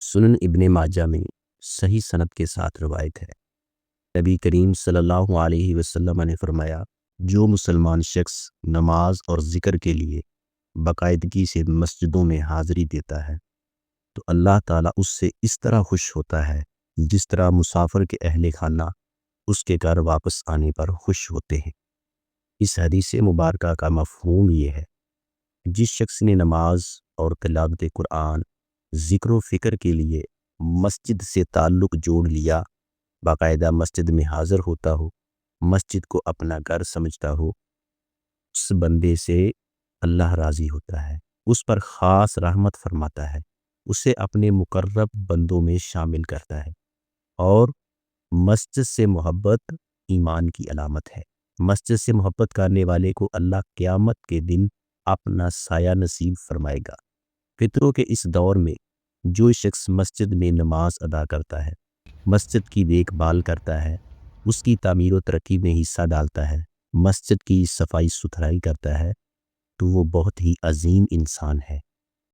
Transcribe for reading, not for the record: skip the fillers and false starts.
سنن ابن ماجہ میں صحیح سند کے ساتھ روایت ہے، نبی کریم صلی اللہ علیہ وسلم نے فرمایا، جو مسلمان شخص نماز اور ذکر کے لیے باقاعدگی سے مسجدوں میں حاضری دیتا ہے تو اللہ تعالیٰ اس سے اس طرح خوش ہوتا ہے جس طرح مسافر کے اہل خانہ اس کے گھر واپس آنے پر خوش ہوتے ہیں۔ اس حدیث مبارکہ کا مفہوم یہ ہے، جس شخص نے نماز اور تلاوت قرآن، ذکر و فکر کے لیے مسجد سے تعلق جوڑ لیا، باقاعدہ مسجد میں حاضر ہوتا ہو، مسجد کو اپنا گھر سمجھتا ہو، اس بندے سے اللہ راضی ہوتا ہے، اس پر خاص رحمت فرماتا ہے، اسے اپنے مقرب بندوں میں شامل کرتا ہے، اور مسجد سے محبت ایمان کی علامت ہے۔ مسجد سے محبت کرنے والے کو اللہ قیامت کے دن اپنا سایہ نصیب فرمائے گا۔ فطروں کے اس دور میں جو شخص مسجد میں نماز ادا کرتا ہے، مسجد کی دیکھ بھال کرتا ہے، اس کی تعمیر و ترقی میں حصہ ڈالتا ہے، مسجد کی صفائی ستھرائی کرتا ہے، تو وہ بہت ہی عظیم انسان ہے۔